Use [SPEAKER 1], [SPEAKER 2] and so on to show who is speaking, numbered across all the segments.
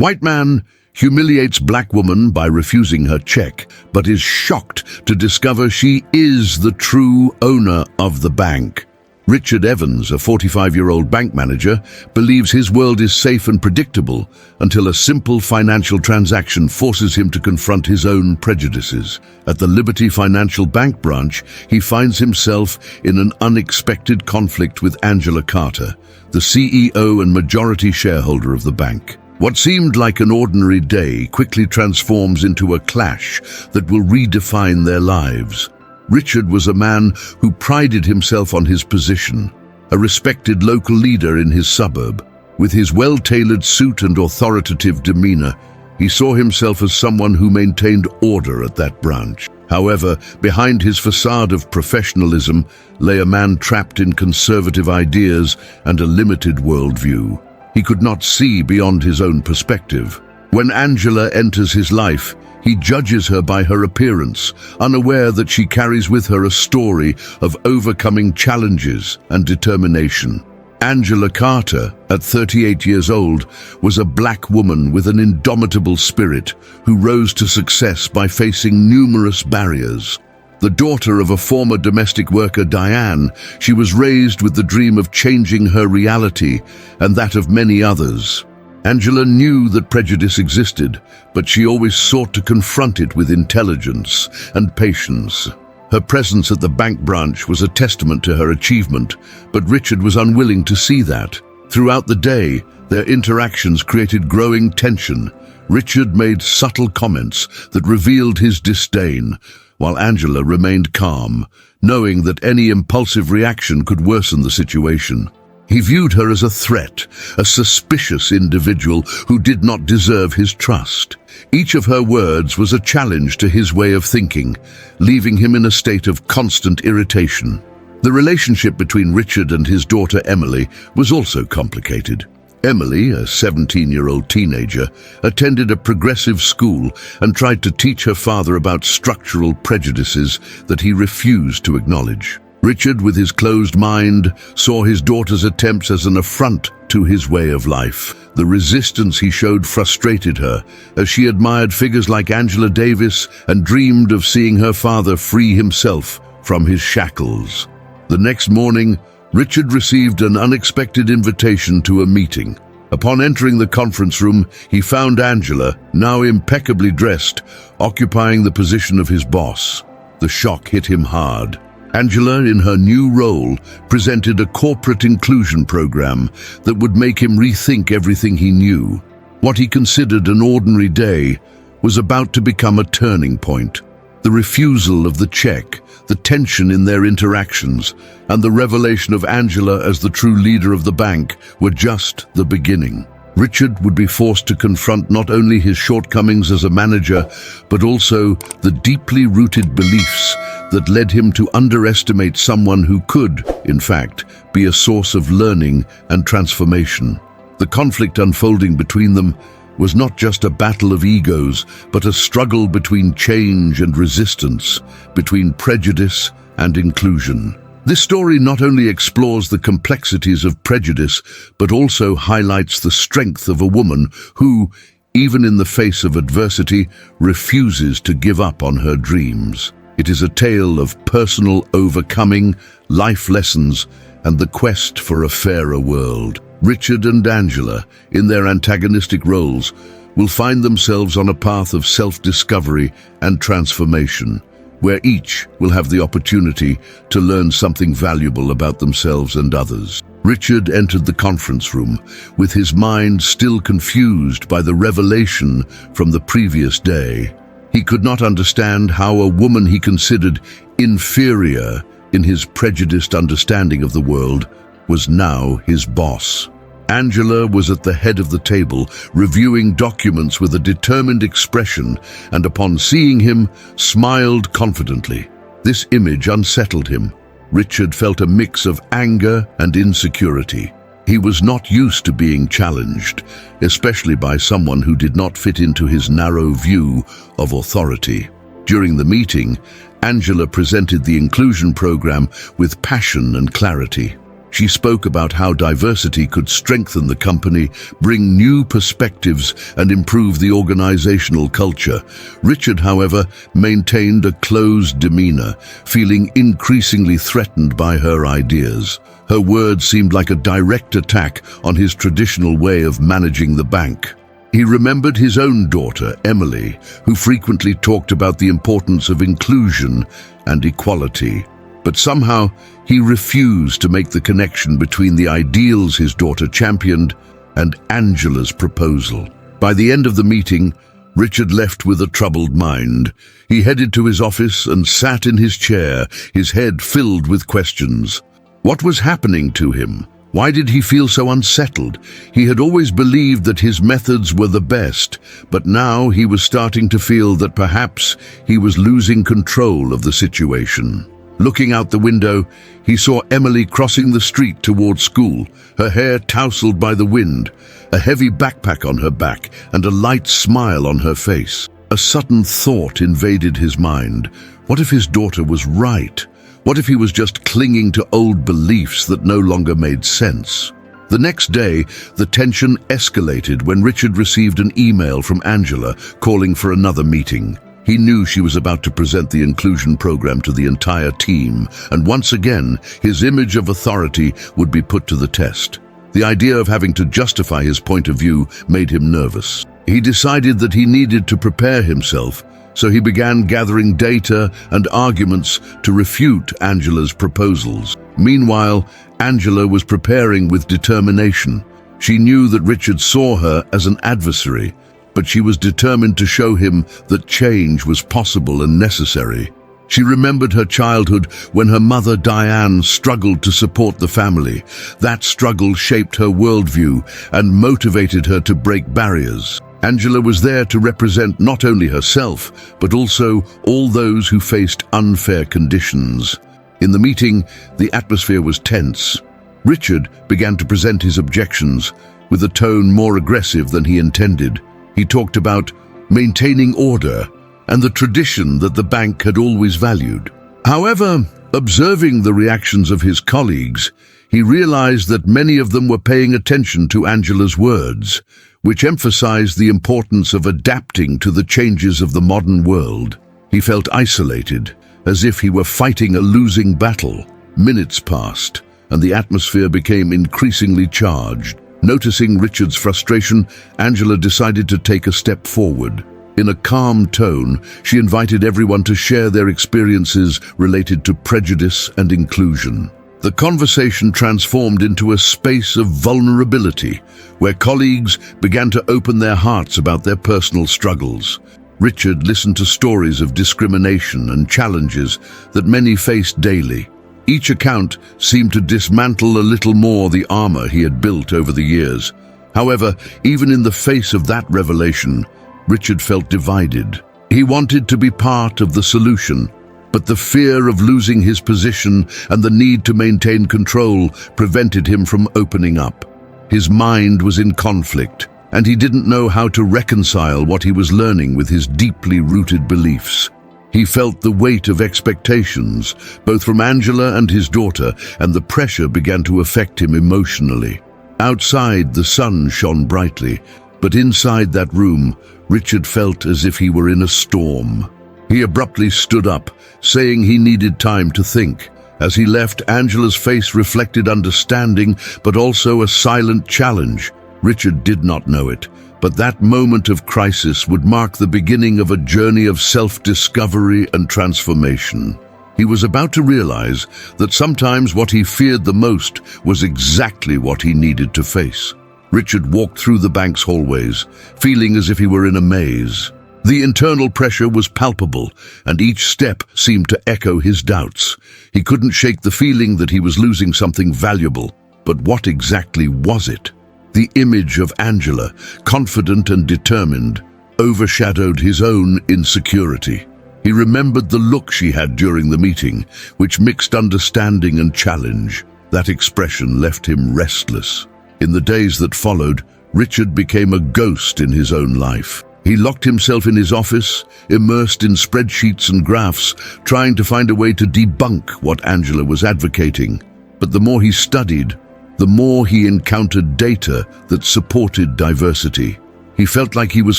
[SPEAKER 1] White man humiliates black woman by refusing her check, but is shocked to discover she is the true owner of the bank. Richard Evans, a 45-year-old bank manager, believes his world is safe and predictable until a simple financial transaction forces him to confront his own prejudices. At the Liberty Financial Bank branch, he finds himself in an unexpected conflict with Angela Carter, the CEO and majority shareholder of the bank. What seemed like an ordinary day quickly transforms into a clash that will redefine their lives. Richard was a man who prided himself on his position, a respected local leader in his suburb. With his well-tailored suit and authoritative demeanor, he saw himself as someone who maintained order at that branch. However, behind his facade of professionalism lay a man trapped in conservative ideas and a limited worldview. He could not see beyond his own perspective. When Angela enters his life, he judges her by her appearance, unaware that she carries with her a story of overcoming challenges and determination. Angela Carter, at 38 years old, was a black woman with an indomitable spirit who rose to success by facing numerous barriers. The daughter of a former domestic worker, Diane, she was raised with the dream of changing her reality and that of many others. Angela knew that prejudice existed, but she always sought to confront it with intelligence and patience. Her presence at the bank branch was a testament to her achievement, but Richard was unwilling to see that. Throughout the day, their interactions created growing tension. Richard made subtle comments that revealed his disdain, while Angela remained calm, knowing that any impulsive reaction could worsen the situation. He viewed her as a threat, a suspicious individual who did not deserve his trust. Each of her words was a challenge to his way of thinking, leaving him in a state of constant irritation. The relationship between Richard and his daughter Emily was also complicated. Emily, a 17-year-old teenager, attended a progressive school and tried to teach her father about structural prejudices that he refused to acknowledge. Richard, with his closed mind, saw his daughter's attempts as an affront to his way of life. The resistance he showed frustrated her, as she admired figures like Angela Davis and dreamed of seeing her father free himself from his shackles. The next morning, Richard received an unexpected invitation to a meeting. Upon entering the conference room, he found Angela, now impeccably dressed, occupying the position of his boss. The shock hit him hard. Angela, in her new role, presented a corporate inclusion program that would make him rethink everything he knew. What he considered an ordinary day was about to become a turning point. The refusal of the check, the tension in their interactions, and the revelation of Angela as the true leader of the bank were just the beginning. Richard would be forced to confront not only his shortcomings as a manager, but also the deeply rooted beliefs that led him to underestimate someone who could, in fact, be a source of learning and transformation. The conflict unfolding between them was not just a battle of egos, but a struggle between change and resistance, between prejudice and inclusion. This story not only explores the complexities of prejudice, but also highlights the strength of a woman who, even in the face of adversity, refuses to give up on her dreams. It is a tale of personal overcoming, life lessons, and the quest for a fairer world. Richard and Angela, in their antagonistic roles, will find themselves on a path of self-discovery and transformation, where each will have the opportunity to learn something valuable about themselves and others. Richard entered the conference room with his mind still confused by the revelation from the previous day. He could not understand how a woman he considered inferior in his prejudiced understanding of the world was now his boss. Angela was at the head of the table, reviewing documents with a determined expression, and upon seeing him, smiled confidently. This image unsettled him. Richard felt a mix of anger and insecurity. He was not used to being challenged, especially by someone who did not fit into his narrow view of authority. During the meeting, Angela presented the inclusion program with passion and clarity. She spoke about how diversity could strengthen the company, bring new perspectives, and improve the organizational culture. Richard, however, maintained a closed demeanor, feeling increasingly threatened by her ideas. Her words seemed like a direct attack on his traditional way of managing the bank. He remembered his own daughter, Emily, who frequently talked about the importance of inclusion and equality. But somehow, he refused to make the connection between the ideals his daughter championed and Angela's proposal. By the end of the meeting, Richard left with a troubled mind. He headed to his office and sat in his chair, his head filled with questions. What was happening to him? Why did he feel so unsettled? He had always believed that his methods were the best, but now he was starting to feel that perhaps he was losing control of the situation. Looking out the window, he saw Emily crossing the street toward school, her hair tousled by the wind, a heavy backpack on her back, and a light smile on her face. A sudden thought invaded his mind. What if his daughter was right? What if he was just clinging to old beliefs that no longer made sense? The next day, the tension escalated when Richard received an email from Angela calling for another meeting. He knew she was about to present the inclusion program to the entire team, and once again, his image of authority would be put to the test. The idea of having to justify his point of view made him nervous. He decided that he needed to prepare himself, so he began gathering data and arguments to refute Angela's proposals. Meanwhile, Angela was preparing with determination. She knew that Richard saw her as an adversary, but she was determined to show him that change was possible and necessary. She remembered her childhood when her mother Diane struggled to support the family. That struggle shaped her worldview and motivated her to break barriers. Angela was there to represent not only herself, but also all those who faced unfair conditions. In the meeting, the atmosphere was tense. Richard began to present his objections with a tone more aggressive than he intended. He talked about maintaining order and the tradition that the bank had always valued. However, observing the reactions of his colleagues, he realized that many of them were paying attention to Angela's words, which emphasized the importance of adapting to the changes of the modern world. He felt isolated, as if he were fighting a losing battle. Minutes passed, and the atmosphere became increasingly charged. Noticing Richard's frustration, Angela decided to take a step forward. In a calm tone, she invited everyone to share their experiences related to prejudice and inclusion. The conversation transformed into a space of vulnerability, where colleagues began to open their hearts about their personal struggles. Richard listened to stories of discrimination and challenges that many faced daily. Each account seemed to dismantle a little more the armor he had built over the years. However, even in the face of that revelation, Richard felt divided. He wanted to be part of the solution, but the fear of losing his position and the need to maintain control prevented him from opening up. His mind was in conflict, and he didn't know how to reconcile what he was learning with his deeply rooted beliefs. He felt the weight of expectations, both from Angela and his daughter, and the pressure began to affect him emotionally. Outside, the sun shone brightly, but inside that room, Richard felt as if he were in a storm. He abruptly stood up, saying he needed time to think. As he left, Angela's face reflected understanding, but also a silent challenge. Richard did not know it, but that moment of crisis would mark the beginning of a journey of self-discovery and transformation. He was about to realize that sometimes what he feared the most was exactly what he needed to face. Richard walked through the bank's hallways, feeling as if he were in a maze. The internal pressure was palpable, and each step seemed to echo his doubts. He couldn't shake the feeling that he was losing something valuable, but what exactly was it? The image of Angela, confident and determined, overshadowed his own insecurity. He remembered the look she had during the meeting, which mixed understanding and challenge. That expression left him restless. In the days that followed, Richard became a ghost in his own life. He locked himself in his office, immersed in spreadsheets and graphs, trying to find a way to debunk what Angela was advocating. But the more he studied, the more he encountered data that supported diversity. He felt like he was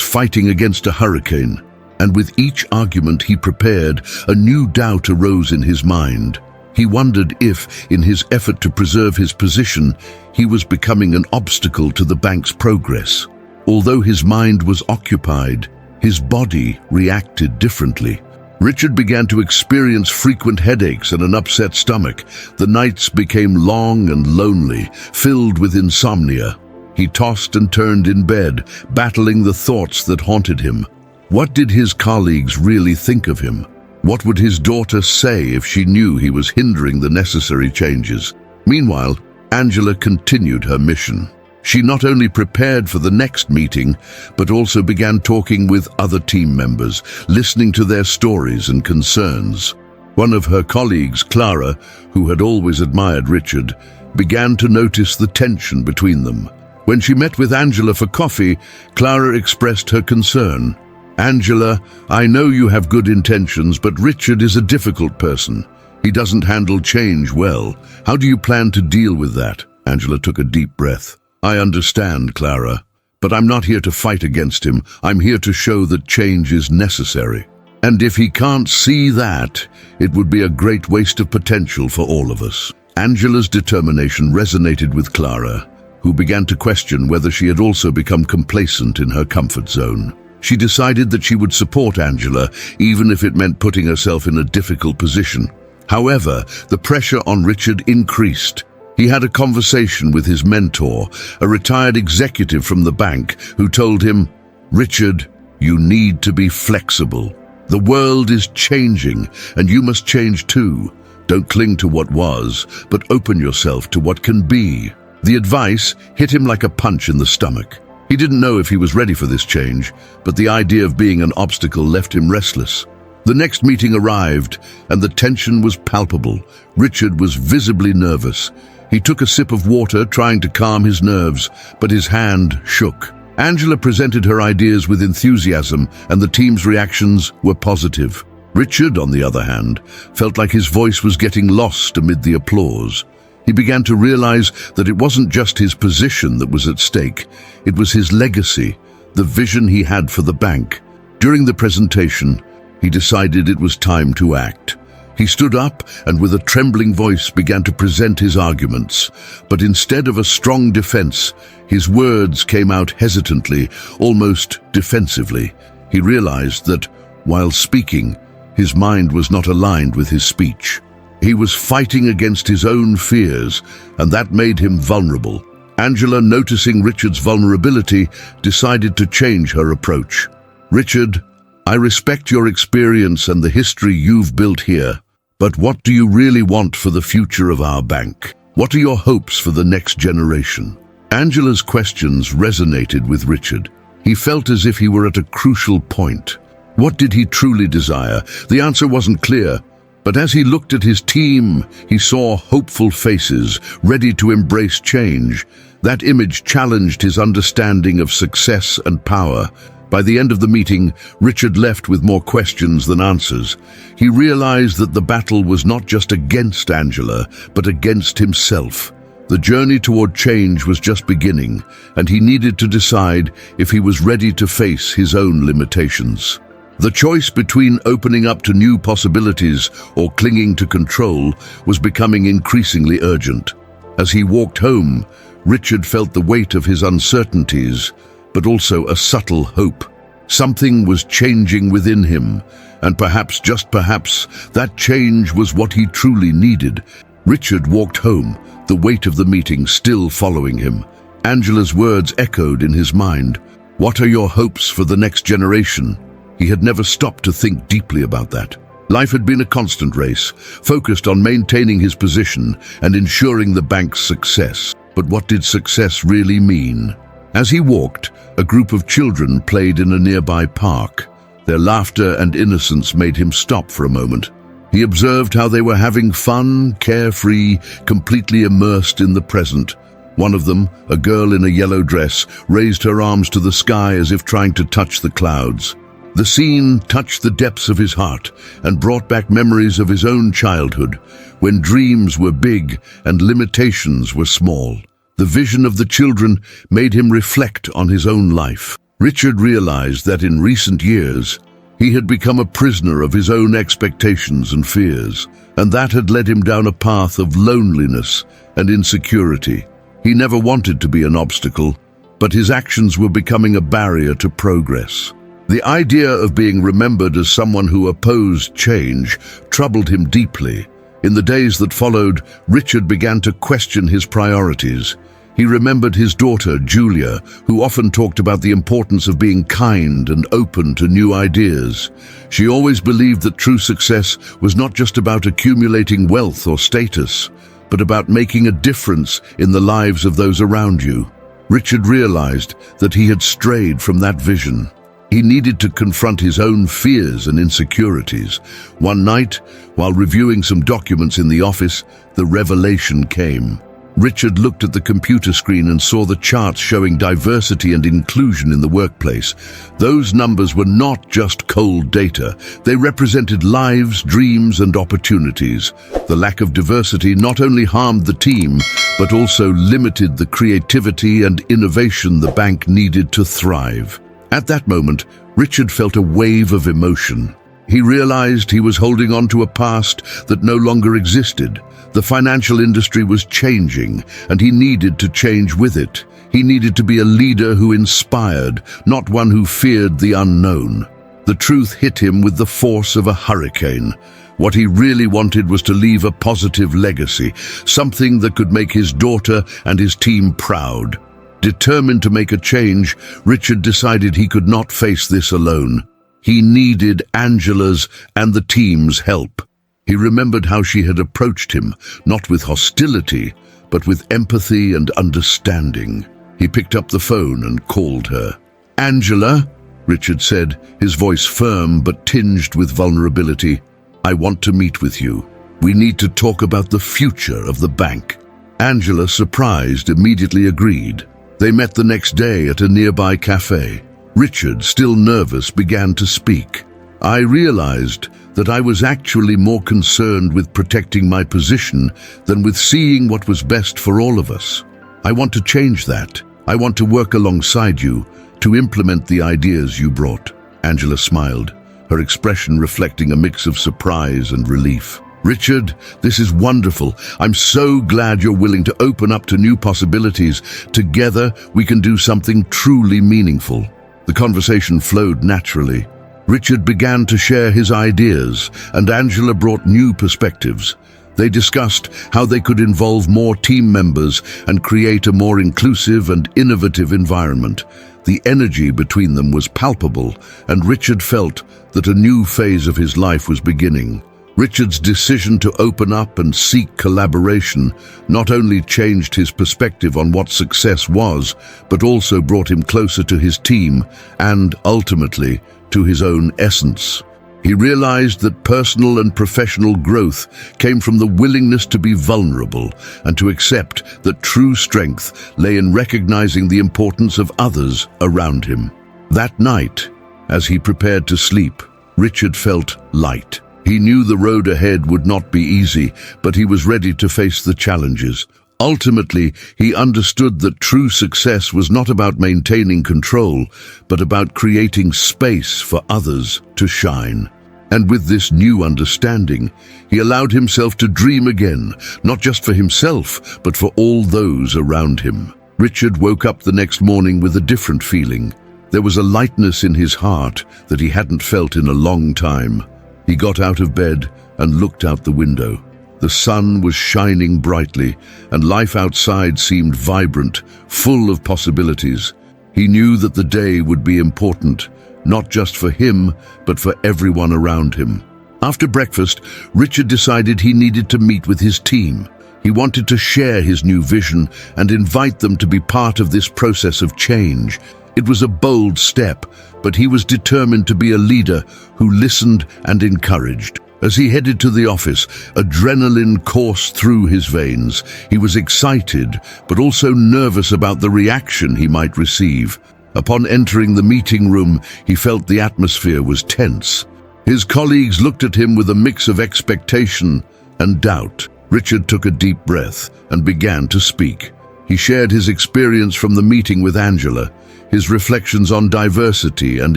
[SPEAKER 1] fighting against a hurricane, and with each argument he prepared, a new doubt arose in his mind. He wondered if, in his effort to preserve his position, he was becoming an obstacle to the bank's progress. Although his mind was occupied, his body reacted differently. Richard began to experience frequent headaches and an upset stomach. The nights became long and lonely, filled with insomnia. He tossed and turned in bed, battling the thoughts that haunted him. What did his colleagues really think of him? What would his daughter say if she knew he was hindering the necessary changes? Meanwhile, Angela continued her mission. She not only prepared for the next meeting, but also began talking with other team members, listening to their stories and concerns. One of her colleagues, Clara, who had always admired Richard, began to notice the tension between them. When she met with Angela for coffee, Clara expressed her concern. "Angela, I know you have good intentions, but Richard is a difficult person. He doesn't handle change well. How do you plan to deal with that?" Angela took a deep breath. "I understand, Clara, but I'm not here to fight against him. I'm here to show that change is necessary. And if he can't see that, it would be a great waste of potential for all of us." Angela's determination resonated with Clara, who began to question whether she had also become complacent in her comfort zone. She decided that she would support Angela, even if it meant putting herself in a difficult position. However, the pressure on Richard increased. He had a conversation with his mentor, a retired executive from the bank, who told him, "Richard, you need to be flexible. The world is changing, and you must change too. Don't cling to what was, but open yourself to what can be." The advice hit him like a punch in the stomach. He didn't know if he was ready for this change, but the idea of being an obstacle left him restless. The next meeting arrived, and the tension was palpable. Richard was visibly nervous. He took a sip of water, trying to calm his nerves, but his hand shook. Angela presented her ideas with enthusiasm, and the team's reactions were positive. Richard, on the other hand, felt like his voice was getting lost amid the applause. He began to realize that it wasn't just his position that was at stake. It was his legacy, the vision he had for the bank. During the presentation, he decided it was time to act. He stood up and with a trembling voice began to present his arguments. But instead of a strong defense, his words came out hesitantly, almost defensively. He realized that, while speaking, his mind was not aligned with his speech. He was fighting against his own fears, and that made him vulnerable. Angela, noticing Richard's vulnerability, decided to change her approach. "Richard, I respect your experience and the history you've built here, but what do you really want for the future of our bank? What are your hopes for the next generation?" Angela's questions resonated with Richard. He felt as if he were at a crucial point. What did he truly desire? The answer wasn't clear. But as he looked at his team, he saw hopeful faces, ready to embrace change. That image challenged his understanding of success and power. By the end of the meeting, Richard left with more questions than answers. He realized that the battle was not just against Angela, but against himself. The journey toward change was just beginning, and he needed to decide if he was ready to face his own limitations. The choice between opening up to new possibilities or clinging to control was becoming increasingly urgent. As he walked home, Richard felt the weight of his uncertainties, but also a subtle hope. Something was changing within him, and perhaps, just perhaps, that change was what he truly needed. Richard walked home, the weight of the meeting still following him. Angela's words echoed in his mind. "What are your hopes for the next generation?" He had never stopped to think deeply about that. Life had been a constant race, focused on maintaining his position and ensuring the bank's success. But what did success really mean? As he walked, a group of children played in a nearby park. Their laughter and innocence made him stop for a moment. He observed how they were having fun, carefree, completely immersed in the present. One of them, a girl in a yellow dress, raised her arms to the sky as if trying to touch the clouds. The scene touched the depths of his heart and brought back memories of his own childhood, when dreams were big and limitations were small. The vision of the children made him reflect on his own life. Richard realized that in recent years, he had become a prisoner of his own expectations and fears, and that had led him down a path of loneliness and insecurity. He never wanted to be an obstacle, but his actions were becoming a barrier to progress. The idea of being remembered as someone who opposed change troubled him deeply. In the days that followed, Richard began to question his priorities. He remembered his daughter, Julia, who often talked about the importance of being kind and open to new ideas. She always believed that true success was not just about accumulating wealth or status, but about making a difference in the lives of those around you. Richard realized that he had strayed from that vision. He needed to confront his own fears and insecurities. One night, while reviewing some documents in the office, the revelation came. Richard looked at the computer screen and saw the charts showing diversity and inclusion in the workplace. Those numbers were not just cold data. They represented lives, dreams, and opportunities. The lack of diversity not only harmed the team, but also limited the creativity and innovation the bank needed to thrive. At that moment, Richard felt a wave of emotion. He realized he was holding on to a past that no longer existed. The financial industry was changing, and he needed to change with it. He needed to be a leader who inspired, not one who feared the unknown. The truth hit him with the force of a hurricane. What he really wanted was to leave a positive legacy, something that could make his daughter and his team proud. Determined to make a change, Richard decided he could not face this alone. He needed Angela's and the team's help. He remembered how she had approached him, not with hostility, but with empathy and understanding. He picked up the phone and called her. "Angela," Richard said, his voice firm but tinged with vulnerability, "I want to meet with you. We need to talk about the future of the bank." Angela, surprised, immediately agreed. They met the next day at a nearby cafe. Richard, still nervous, began to speak. "I realized that I was actually more concerned with protecting my position than with seeing what was best for all of us. I want to change that. I want to work alongside you to implement the ideas you brought." Angela smiled, her expression reflecting a mix of surprise and relief. "Richard, this is wonderful. I'm so glad you're willing to open up to new possibilities. Together, we can do something truly meaningful." The conversation flowed naturally. Richard began to share his ideas, and Angela brought new perspectives. They discussed how they could involve more team members and create a more inclusive and innovative environment. The energy between them was palpable, and Richard felt that a new phase of his life was beginning. Richard's decision to open up and seek collaboration not only changed his perspective on what success was, but also brought him closer to his team and, ultimately, to his own essence. He realized that personal and professional growth came from the willingness to be vulnerable and to accept that true strength lay in recognizing the importance of others around him. That night, as he prepared to sleep, Richard felt light. He knew the road ahead would not be easy, but he was ready to face the challenges. Ultimately, he understood that true success was not about maintaining control, but about creating space for others to shine. And with this new understanding, he allowed himself to dream again, not just for himself, but for all those around him. Richard woke up the next morning with a different feeling. There was a lightness in his heart that he hadn't felt in a long time. He got out of bed and looked out the window. The sun was shining brightly, and life outside seemed vibrant, full of possibilities. He knew that the day would be important, not just for him, but for everyone around him. After breakfast, Richard decided he needed to meet with his team. He wanted to share his new vision and invite them to be part of this process of change. It was a bold step, but he was determined to be a leader who listened and encouraged. As he headed to the office, adrenaline coursed through his veins. He was excited, but also nervous about the reaction he might receive. Upon entering the meeting room, he felt the atmosphere was tense. His colleagues looked at him with a mix of expectation and doubt. Richard took a deep breath and began to speak. He shared his experience from the meeting with Angela, his reflections on diversity and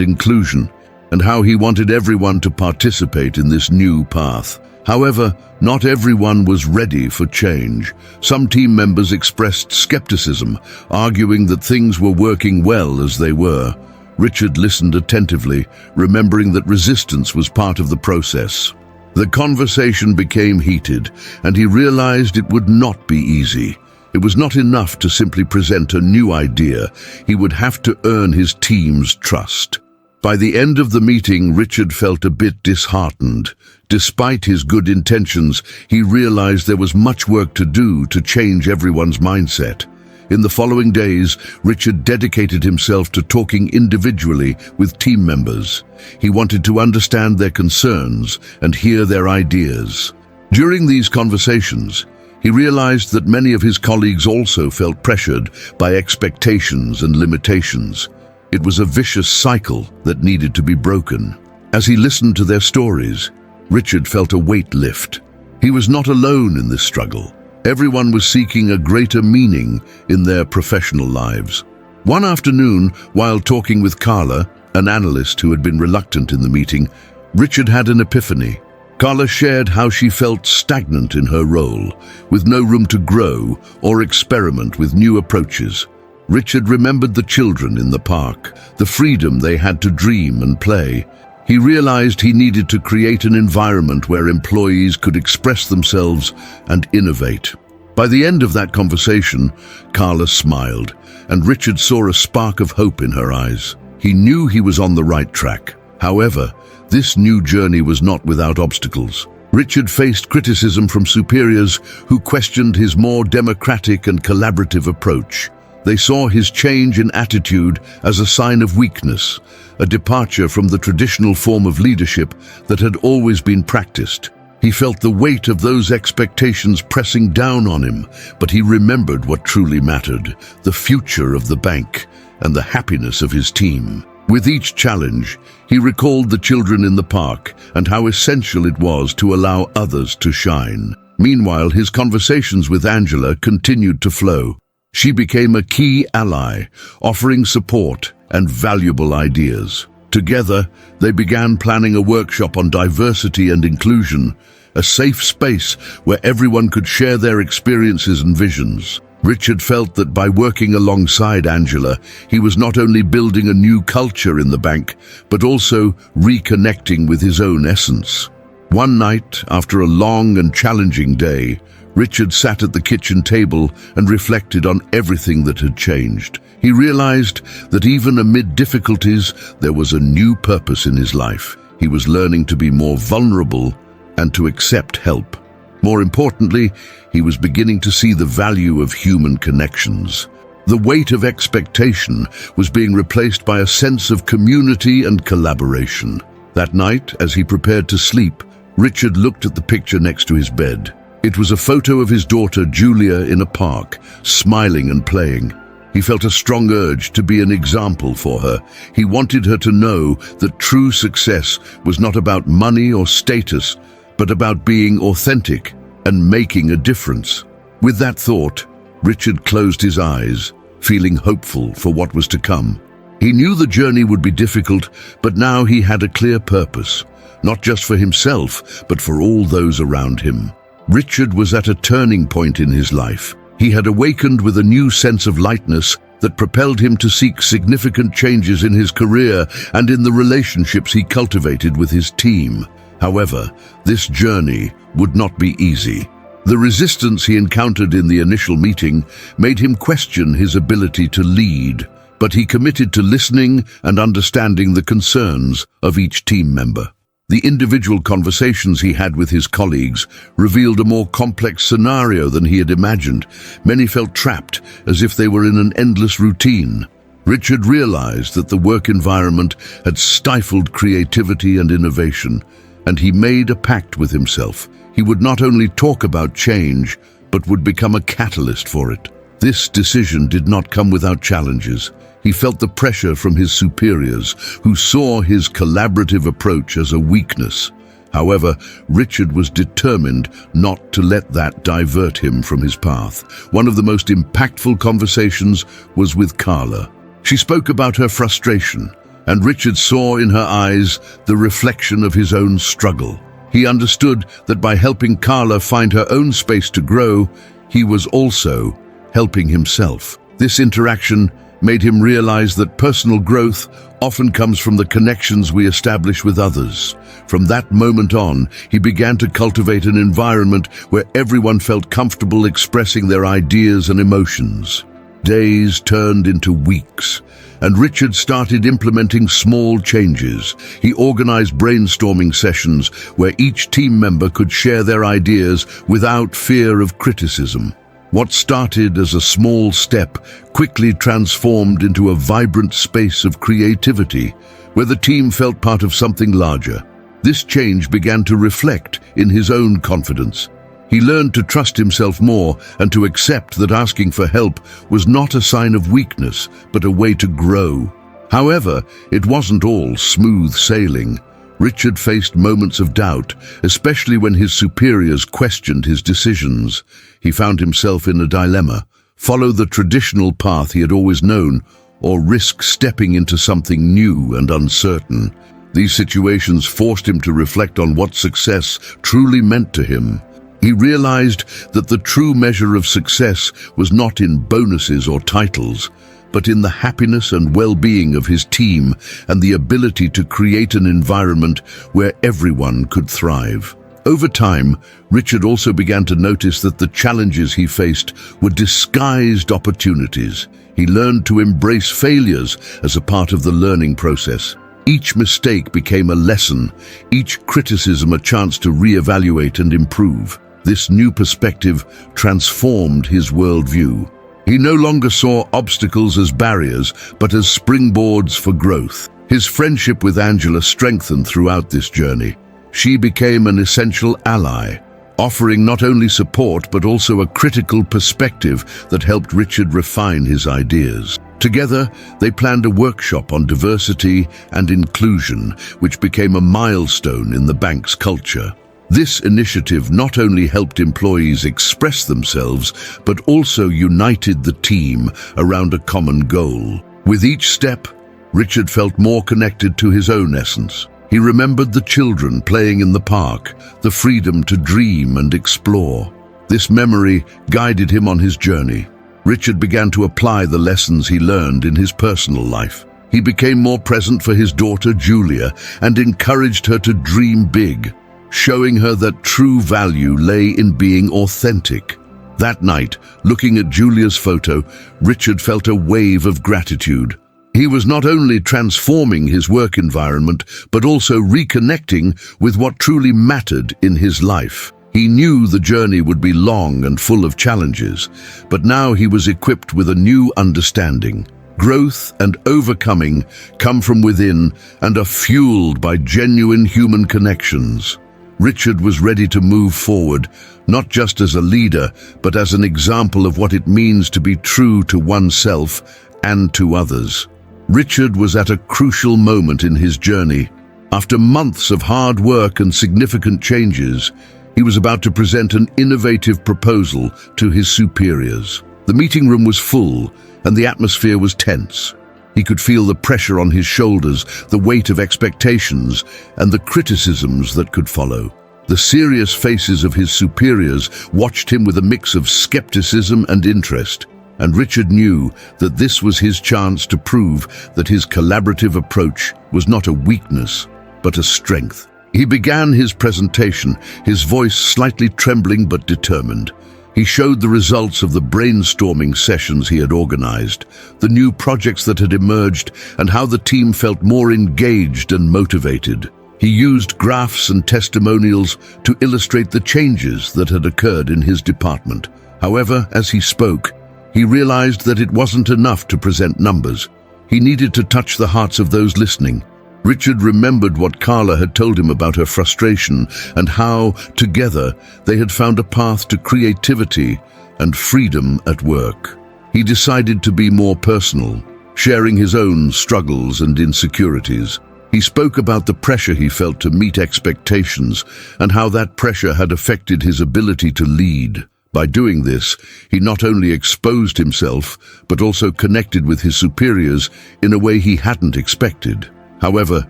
[SPEAKER 1] inclusion, and how he wanted everyone to participate in this new path. However, not everyone was ready for change. Some team members expressed skepticism, arguing that things were working well as they were. Richard listened attentively, remembering that resistance was part of the process. The conversation became heated, and he realized it would not be easy. It was not enough to simply present a new idea. He would have to earn his team's trust. By the end of the meeting, Richard felt a bit disheartened. Despite his good intentions, he realized there was much work to do to change everyone's mindset. In the following days, Richard dedicated himself to talking individually with team members. He wanted to understand their concerns and hear their ideas. During these conversations, he realized that many of his colleagues also felt pressured by expectations and limitations. It was a vicious cycle that needed to be broken. As he listened to their stories, Richard felt a weight lift. He was not alone in this struggle. Everyone was seeking a greater meaning in their professional lives. One afternoon, while talking with Carla, an analyst who had been reluctant in the meeting, Richard had an epiphany. Carla shared how she felt stagnant in her role, with no room to grow or experiment with new approaches. Richard remembered the children in the park, the freedom they had to dream and play. He realized he needed to create an environment where employees could express themselves and innovate. By the end of that conversation, Carla smiled, and Richard saw a spark of hope in her eyes. He knew he was on the right track. However, this new journey was not without obstacles. Richard faced criticism from superiors who questioned his more democratic and collaborative approach. They saw his change in attitude as a sign of weakness, a departure from the traditional form of leadership that had always been practiced. He felt the weight of those expectations pressing down on him, but he remembered what truly mattered, the future of the bank and the happiness of his team. With each challenge, he recalled the children in the park and how essential it was to allow others to shine. Meanwhile, his conversations with Angela continued to flow. She became a key ally, offering support and valuable ideas. Together, they began planning a workshop on diversity and inclusion, a safe space where everyone could share their experiences and visions. Richard felt that by working alongside Angela, he was not only building a new culture in the bank, but also reconnecting with his own essence. One night, after a long and challenging day, Richard sat at the kitchen table and reflected on everything that had changed. He realized that even amid difficulties, there was a new purpose in his life. He was learning to be more vulnerable and to accept help. More importantly, he was beginning to see the value of human connections. The weight of expectation was being replaced by a sense of community and collaboration. That night, as he prepared to sleep, Richard looked at the picture next to his bed. It was a photo of his daughter Julia in a park, smiling and playing. He felt a strong urge to be an example for her. He wanted her to know that true success was not about money or status, but about being authentic and making a difference. With that thought, Richard closed his eyes, feeling hopeful for what was to come. He knew the journey would be difficult, but now he had a clear purpose, not just for himself, but for all those around him. Richard was at a turning point in his life. He had awakened with a new sense of lightness that propelled him to seek significant changes in his career and in the relationships he cultivated with his team. However, this journey would not be easy. The resistance he encountered in the initial meeting made him question his ability to lead, but he committed to listening and understanding the concerns of each team member. The individual conversations he had with his colleagues revealed a more complex scenario than he had imagined. Many felt trapped, as if they were in an endless routine. Richard realized that the work environment had stifled creativity and innovation, and he made a pact with himself. He would not only talk about change, but would become a catalyst for it. This decision did not come without challenges. He felt the pressure from his superiors, who saw his collaborative approach as a weakness. However, Richard was determined not to let that divert him from his path. One of the most impactful conversations was with Carla. She spoke about her frustration, and Richard saw in her eyes the reflection of his own struggle. He understood that by helping Carla find her own space to grow, he was also helping himself. This interaction made him realize that personal growth often comes from the connections we establish with others. From that moment on, he began to cultivate an environment where everyone felt comfortable expressing their ideas and emotions. Days turned into weeks, and Richard started implementing small changes. He organized brainstorming sessions where each team member could share their ideas without fear of criticism. What started as a small step quickly transformed into a vibrant space of creativity, where the team felt part of something larger. This change began to reflect in his own confidence. He learned to trust himself more and to accept that asking for help was not a sign of weakness, but a way to grow. However, it wasn't all smooth sailing. Richard faced moments of doubt, especially when his superiors questioned his decisions. He found himself in a dilemma: follow the traditional path he had always known, or risk stepping into something new and uncertain. These situations forced him to reflect on what success truly meant to him. He realized that the true measure of success was not in bonuses or titles, but in the happiness and well-being of his team and the ability to create an environment where everyone could thrive. Over time, Richard also began to notice that the challenges he faced were disguised opportunities. He learned to embrace failures as a part of the learning process. Each mistake became a lesson, each criticism a chance to reevaluate and improve. This new perspective transformed his worldview. He no longer saw obstacles as barriers, but as springboards for growth. His friendship with Angela strengthened throughout this journey. She became an essential ally, offering not only support but also a critical perspective that helped Richard refine his ideas. Together, they planned a workshop on diversity and inclusion, which became a milestone in the bank's culture. This initiative not only helped employees express themselves, but also united the team around a common goal. With each step, Richard felt more connected to his own essence. He remembered the children playing in the park, the freedom to dream and explore. This memory guided him on his journey. Richard began to apply the lessons he learned in his personal life. He became more present for his daughter Julia and encouraged her to dream big, showing her that true value lay in being authentic. That night, looking at Julia's photo, Richard felt a wave of gratitude. He was not only transforming his work environment, but also reconnecting with what truly mattered in his life. He knew the journey would be long and full of challenges, but now he was equipped with a new understanding. Growth and overcoming come from within and are fueled by genuine human connections. Richard was ready to move forward, not just as a leader, but as an example of what it means to be true to oneself and to others. Richard was at a crucial moment in his journey. After months of hard work and significant changes, he was about to present an innovative proposal to his superiors. The meeting room was full, and the atmosphere was tense. He could feel the pressure on his shoulders, the weight of expectations, and the criticisms that could follow. The serious faces of his superiors watched him with a mix of skepticism and interest, and Richard knew that this was his chance to prove that his collaborative approach was not a weakness, but a strength. He began his presentation, his voice slightly trembling but determined. He showed the results of the brainstorming sessions he had organized, the new projects that had emerged, and how the team felt more engaged and motivated. He used graphs and testimonials to illustrate the changes that had occurred in his department. However, as he spoke, he realized that it wasn't enough to present numbers. He needed to touch the hearts of those listening. Richard remembered what Carla had told him about her frustration and how, together, they had found a path to creativity and freedom at work. He decided to be more personal. sharing his own struggles and insecurities. He spoke about the pressure he felt to meet expectations and how that pressure had affected his ability to lead. By doing this, he not only exposed himself, but also connected with his superiors in a way he hadn't expected. However,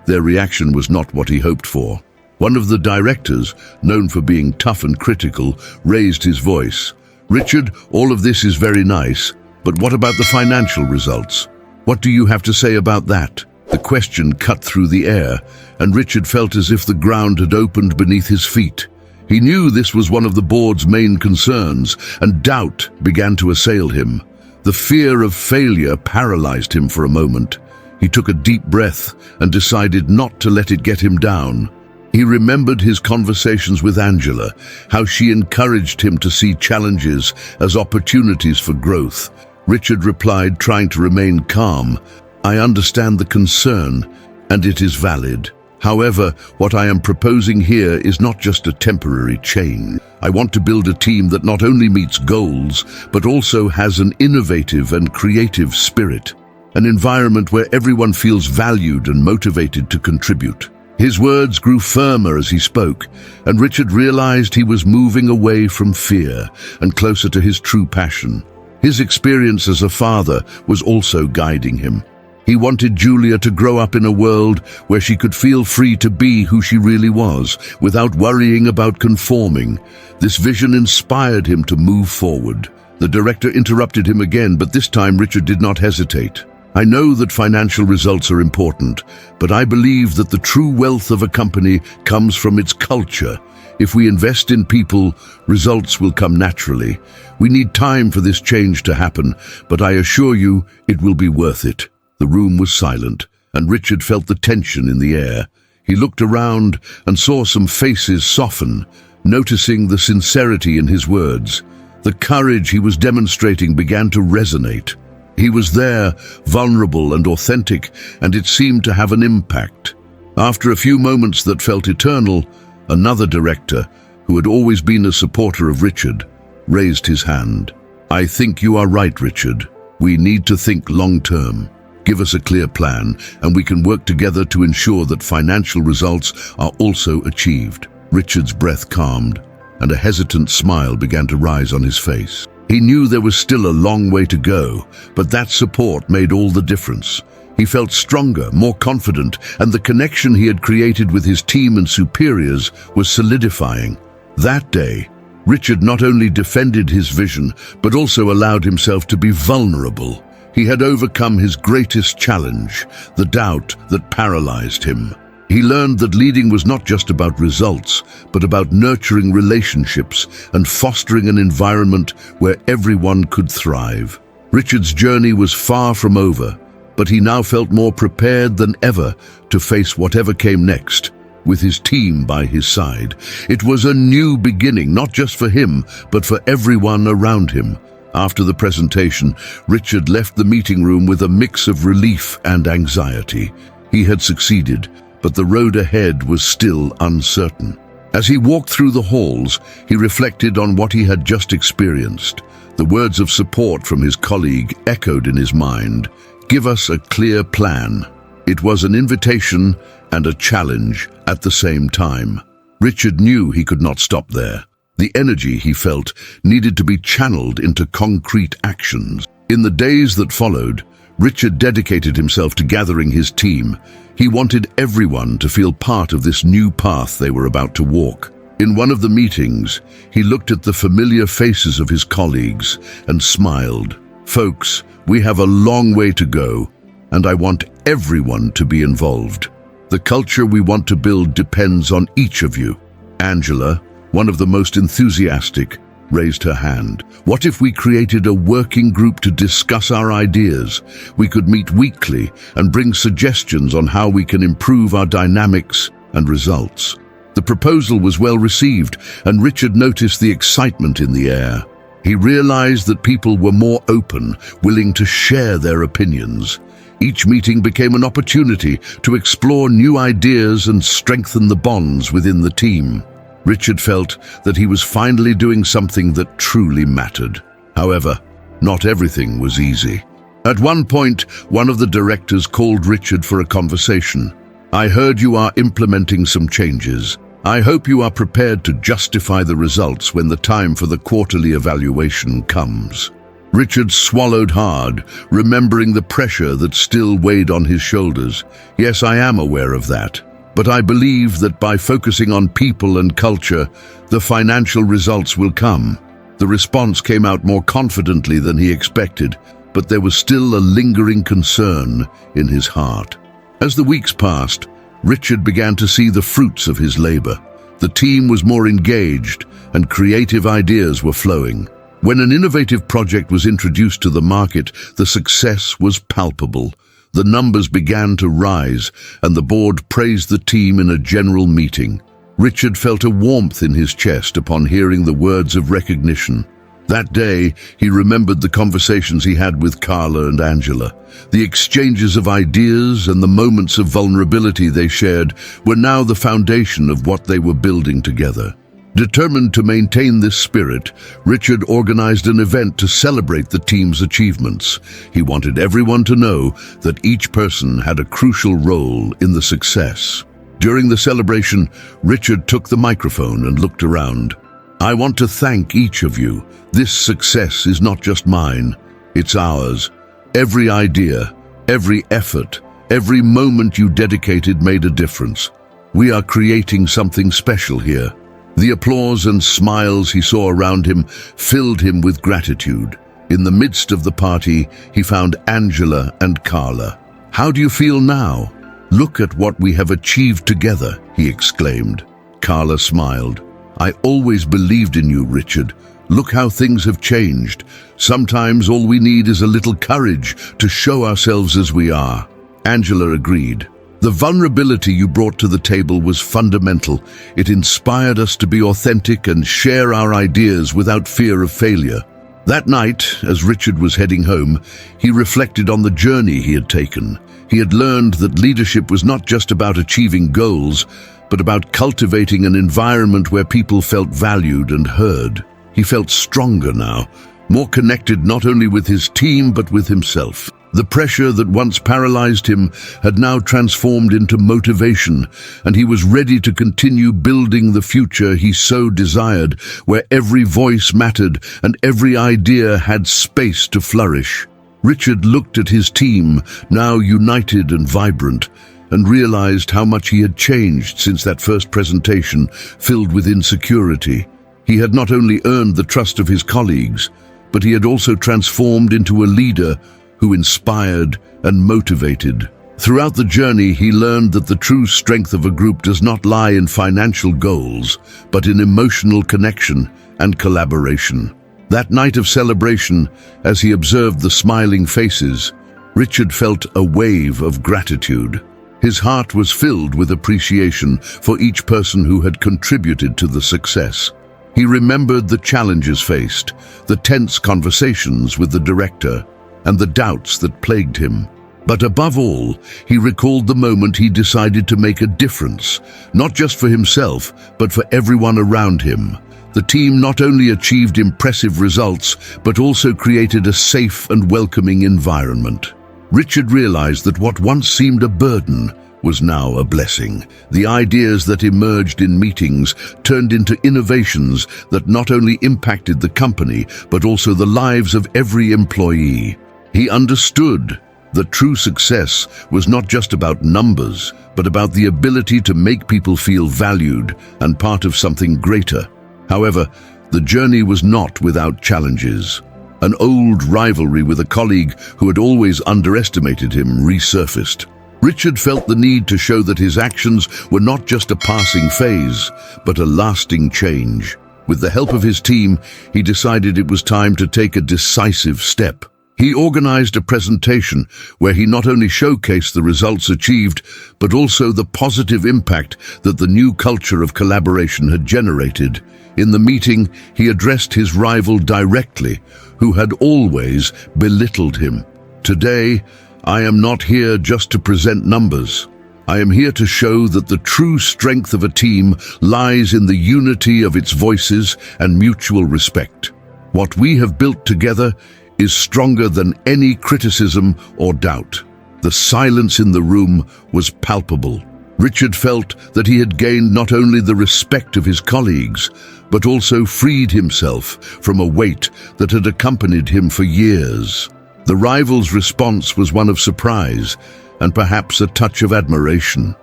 [SPEAKER 1] their reaction was not what he hoped for. One of the directors, known for being tough and critical, raised his voice. "Richard, all of this is very nice, but what about the financial results? What do you have to say about that?" The question cut through the air, and Richard felt as if the ground had opened beneath his feet. He knew this was one of the board's main concerns, and doubt began to assail him. The fear of failure paralyzed him for a moment. He took a deep breath and decided not to let it get him down. He remembered his conversations with Angela, how she encouraged him to see challenges as opportunities for growth. Richard replied, trying to remain calm, "I understand the concern, and it is valid. However, what I am proposing here is not just a temporary change. I want to build a team that not only meets goals, but also has an innovative and creative spirit. An environment where everyone feels valued and motivated to contribute." His words grew firmer as he spoke, and Richard realized he was moving away from fear and closer to his true passion. His experience as a father was also guiding him. He wanted Julia to grow up in a world where she could feel free to be who she really was, without worrying about conforming. This vision inspired him to move forward. The director interrupted him again, but this time Richard did not hesitate. "I know that financial results are important, but I believe that the true wealth of a company comes from its culture. If we invest in people, results will come naturally. We need time for this change to happen, but I assure you it will be worth it." The room was silent, and Richard felt the tension in the air. He looked around and saw some faces soften, noticing the sincerity in his words. The courage he was demonstrating began to resonate. He was there, vulnerable and authentic, and it seemed to have an impact. After a few moments that felt eternal, another director, who had always been a supporter of Richard, raised his hand. "I think you are right, Richard. We need to think long-term. Give us a clear plan, and we can work together to ensure that financial results are also achieved." Richard's breath calmed, and a hesitant smile began to rise on his face. He knew there was still a long way to go, but that support made all the difference. He felt stronger, more confident, and the connection he had created with his team and superiors was solidifying. That day, Richard not only defended his vision, but also allowed himself to be vulnerable. He had overcome his greatest challenge, the doubt that paralyzed him. He learned that leading was not just about results, but about nurturing relationships and fostering an environment where everyone could thrive. Richard's journey was far from over, but he now felt more prepared than ever to face whatever came next, with his team by his side. It was a new beginning, not just for him, but for everyone around him. After the presentation, Richard left the meeting room with a mix of relief and anxiety. He had succeeded, but the road ahead was still uncertain. As he walked through the halls, he reflected on what he had just experienced. The words of support from his colleague echoed in his mind. "Give us a clear plan." It was an invitation and a challenge at the same time. Richard knew he could not stop there. The energy he felt needed to be channeled into concrete actions. In the days that followed, Richard dedicated himself to gathering his team. He wanted everyone to feel part of this new path they were about to walk. In one of the meetings, he looked at the familiar faces of his colleagues and smiled. "Folks, we have a long way to go, and I want everyone to be involved. The culture we want to build depends on each of you." Angela, one of the most enthusiastic, raised her hand. "What if we created a working group to discuss our ideas? We could meet weekly and bring suggestions on how we can improve our dynamics and results." The proposal was well received, and Richard noticed the excitement in the air. He realized that people were more open, willing to share their opinions. Each meeting became an opportunity to explore new ideas and strengthen the bonds within the team. Richard felt that he was finally doing something that truly mattered. However, not everything was easy. At one point, one of the directors called Richard for a conversation. "I heard you are implementing some changes. I hope you are prepared to justify the results when the time for the quarterly evaluation comes." Richard swallowed hard, remembering the pressure that still weighed on his shoulders. "Yes, I am aware of that. But I believe that by focusing on people and culture, the financial results will come." The response came out more confidently than he expected, but there was still a lingering concern in his heart. As the weeks passed, Richard began to see the fruits of his labor. The team was more engaged, and creative ideas were flowing. When an innovative project was introduced to the market, the success was palpable. The numbers began to rise, and the board praised the team in a general meeting. Richard felt a warmth in his chest upon hearing the words of recognition. That day, he remembered the conversations he had with Carla and Angela. The exchanges of ideas and the moments of vulnerability they shared were now the foundation of what they were building together. Determined to maintain this spirit, Richard organized an event to celebrate the team's achievements. He wanted everyone to know that each person had a crucial role in the success. During the celebration, Richard took the microphone and looked around. "I want to thank each of you. This success is not just mine, it's ours. Every idea, every effort, every moment you dedicated made a difference. We are creating something special here." The applause and smiles he saw around him filled him with gratitude. In the midst of the party, he found Angela and Carla. "How do you feel now? Look at what we have achieved together," he exclaimed. Carla smiled. "I always believed in you, Richard. Look how things have changed. Sometimes all we need is a little courage to show ourselves as we are." Angela agreed. "The vulnerability you brought to the table was fundamental. It inspired us to be authentic and share our ideas without fear of failure." That night, as Richard was heading home, he reflected on the journey he had taken. He had learned that leadership was not just about achieving goals, but about cultivating an environment where people felt valued and heard. He felt stronger now, more connected not only with his team but with himself. The pressure that once paralyzed him had now transformed into motivation, and he was ready to continue building the future he so desired, where every voice mattered and every idea had space to flourish. Richard looked at his team, now united and vibrant, and realized how much he had changed since that first presentation filled with insecurity. He had not only earned the trust of his colleagues, but he had also transformed into a leader who inspired and motivated. Throughout the journey, he learned that the true strength of a group does not lie in financial goals, but in emotional connection and collaboration. That night of celebration, as he observed the smiling faces, Richard felt a wave of gratitude. His heart was filled with appreciation for each person who had contributed to the success. He remembered the challenges faced, the tense conversations with the director, and the doubts that plagued him. But above all, he recalled the moment he decided to make a difference, not just for himself, but for everyone around him. The team not only achieved impressive results, but also created a safe and welcoming environment. Richard realized that what once seemed a burden was now a blessing. The ideas that emerged in meetings turned into innovations that not only impacted the company, but also the lives of every employee. He understood that true success was not just about numbers, but about the ability to make people feel valued and part of something greater. However, the journey was not without challenges. An old rivalry with a colleague who had always underestimated him resurfaced. Richard felt the need to show that his actions were not just a passing phase, but a lasting change. With the help of his team, he decided it was time to take a decisive step. He organized a presentation where he not only showcased the results achieved, but also the positive impact that the new culture of collaboration had generated. In the meeting, he addressed his rival directly, who had always belittled him. "Today, I am not here just to present numbers. I am here to show that the true strength of a team lies in the unity of its voices and mutual respect. What we have built together is stronger than any criticism or doubt. The silence in the room was palpable. Richard felt that he had gained not only the respect of his colleagues, but also freed himself from a weight that had accompanied him for years. The rival's response was one of surprise and perhaps a touch of admiration.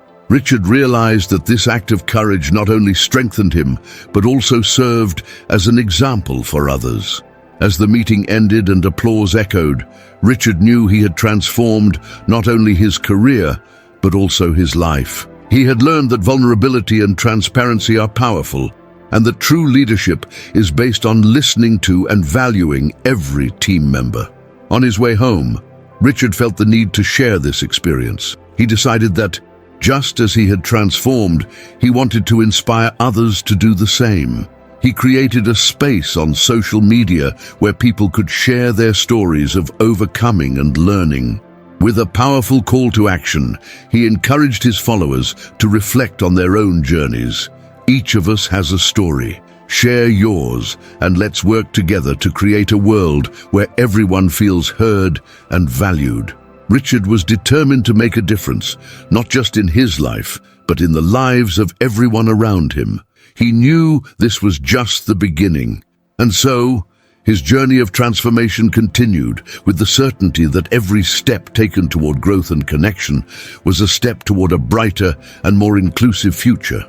[SPEAKER 1] Richard realized that this act of courage not only strengthened him, but also served as an example for others. As the meeting ended and applause echoed, Richard knew he had transformed not only his career, but also his life. He had learned that vulnerability and transparency are powerful, and that true leadership is based on listening to and valuing every team member. On his way home, Richard felt the need to share this experience. He decided that, just as he had transformed, he wanted to inspire others to do the same. He created a space on social media where people could share their stories of overcoming and learning. With a powerful call to action, he encouraged his followers to reflect on their own journeys. Each of us has a story. Share yours, and let's work together to create a world where everyone feels heard and valued. Richard was determined to make a difference, not just in his life, but in the lives of everyone around him. He knew this was just the beginning. And so, his journey of transformation continued, with the certainty that every step taken toward growth and connection was a step toward a brighter and more inclusive future.